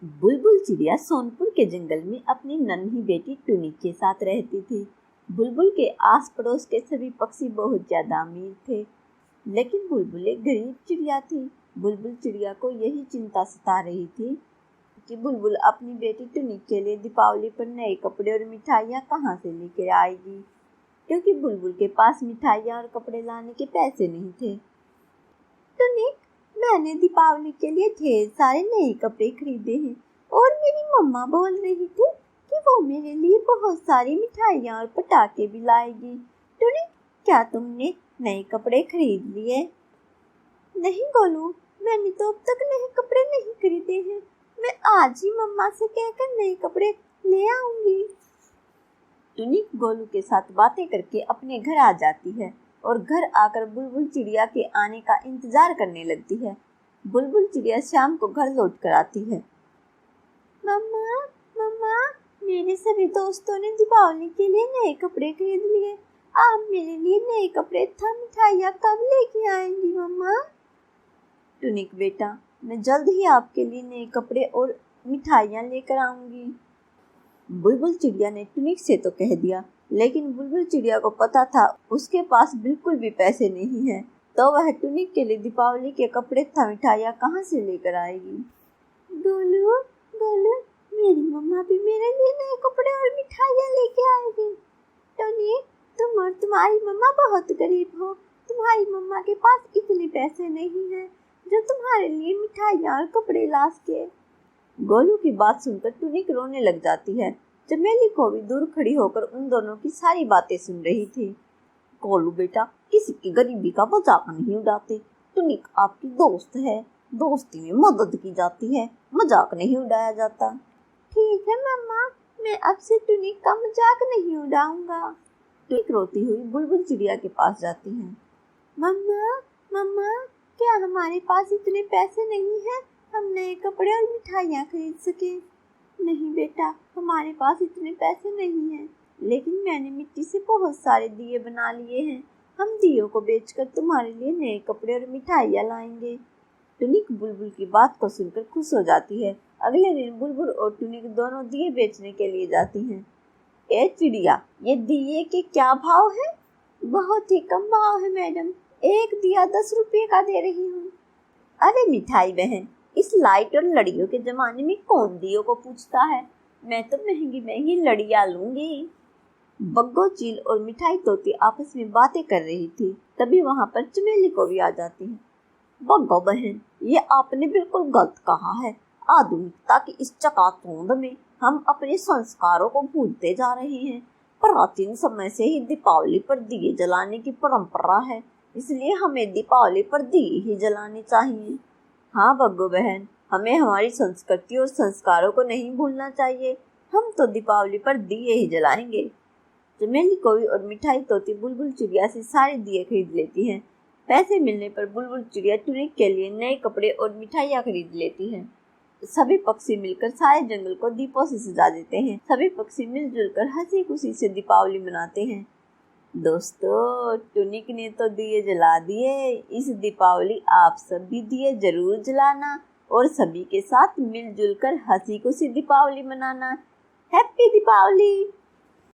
बुलबुल चिड़िया सोनपुर के जंगल में अपनी नन्ही बेटी टुनिक के साथ रहती थी। बुलबुल के आस पड़ोस के सभी पक्षी बहुत ज्यादा अमीर थे, लेकिन बुलबुल एक गरीब चिड़िया थी। बुलबुल चिड़िया को यही चिंता सता रही थी कि बुलबुल अपनी बेटी टुनिक के लिए दीपावली पर नए कपड़े और मिठाइयाँ कहाँ से लेकर आएगी, क्योंकि बुलबुल के पास मिठाइयाँ और कपड़े लाने के पैसे नहीं थे। टुनिक, मैंने दीपावली के लिए ढेर सारे नए कपड़े खरीदे हैं और मेरी मम्मा बोल रही थी कि वो मेरे लिए बहुत सारी मिठाइयाँ और पटाखे भी लाएगी। टुनिक, क्या तुमने नए कपड़े खरीद लिए? नहीं गोलू, मैंने तो अब तक नए कपड़े नहीं खरीदे हैं। मैं आज ही मम्मा से कहकर नए कपड़े ले आऊंगी। टुनिक गोलू के साथ बातें करके अपने घर आ जाती है और घर आकर बुलबुल चिड़िया के आने का इंतजार करने लगती है। बुलबुल चिड़िया शाम को घर लौट कर आती है। मम्मा, मम्मा, मेरे सभी दोस्तों ने दीपावली के लिए नए कपड़े खरीद लिए। आप मेरे लिए नए कपड़े तथा मिठाइयाँ कब लेके आएंगी मम्मा? टुनिक बेटा, मैं जल्द ही आपके लिए नए कपड़े और मिठाइयाँ लेकर आऊंगी। बुलबुल चिड़िया ने टुनिक से तो कह दिया, लेकिन बुलबुल चिड़िया को पता था उसके पास बिल्कुल भी पैसे नहीं है, तो वह टुनिक के लिए दीपावली के कपड़े तथा मिठाइयाँ कहाँ से लेकर आएगी। गोलू, गोलू, मेरी मम्मा भी मेरे लिए नए कपड़े और मिठाइयाँ लेके आएगी। टुनिक, तुम और तुम्हारी मम्मा बहुत गरीब हो। तुम्हारी मम्मा के पास इतने पैसे नहीं है जो तुम्हारे लिए मिठाइयाँ और कपड़े ला सके। गोलू की बात सुनकर टुनिक रोने लग जाती है। चमेली को भी दूर खड़ी होकर उन दोनों की सारी बातें सुन रही थी। गोलू बेटा, किसी की गरीबी का मजाक नहीं उड़ाते। टुनिक आपकी दोस्त है, दोस्ती में मदद की जाती है, मजाक नहीं उड़ाया जाता। ठीक है मम्मा, मैं अब से टुनिक का मजाक नहीं उड़ाऊंगा। टुनिक रोती हुई बुलबुल चिड़िया के पास जाती है। मम्मा, मम्मा, क्या हमारे पास इतने पैसे नहीं हैं हम नए कपड़े और मिठाइयाँ खरीद सके? नहीं बेटा, हमारे पास इतने पैसे नहीं हैं, लेकिन मैंने मिट्टी से बहुत सारे दिए बना लिए हैं। हम दियों को बेचकर तुम्हारे लिए नए कपड़े और मिठाइयाँ लाएंगे। टुनिक बुलबुल की बात को सुनकर खुश हो जाती है। अगले दिन बुलबुल और टुनिक दोनों दिए बेचने के लिए जाती हैं। ए चिड़िया, ये दिए के क्या भाव है? बहुत ही कम भाव है मैडम, एक दिया 10 रुपये का दे रही हूँ। अरे मिठाई बहन, इस लाइट और लड़ियों के जमाने में कौन दियों को पूछता है? मैं तो महंगी महंगी लड़ियाँ लूंगी। बग्गो, चील और मिठाई तोती आपस में बातें कर रही थी। तभी वहां पर चमेली को भी आ जाती है। बग्गो बहन, ये आपने बिल्कुल गलत कहा है। आधुनिकता की इस चकाचौंध में हम अपने संस्कारों को भूलते जा रहे हैं। प्राचीन समय से ही दीपावली पर दिए जलाने की परंपरा है, इसलिए हमें दीपावली पर दिए ही जलाने चाहिए। हाँ बग्गो बहन, हमें हमारी संस्कृति और संस्कारों को नहीं भूलना चाहिए। हम तो दीपावली पर दिए ही जलाएंगे। चमेली कोई और मिठाई तोती बुलबुल चिड़िया से सारे दिए खरीद लेती हैं। पैसे मिलने पर बुलबुल चिड़िया टुनिक के लिए नए कपड़े और मिठाइयाँ खरीद लेती हैं। सभी पक्षी मिलकर सारे जंगल को दीपों से सजा देते हैं। सभी पक्षी मिलजुल कर हंसी खुशी से दीपावली मनाते हैं। दोस्तों, टुनिक ने तो दिए जला दिए। इस दीपावली आप सब भी दिए जरूर जलाना और सभी के साथ मिलजुल कर हंसी खुशी दीपावली मनाना। हैप्पी दीपावली।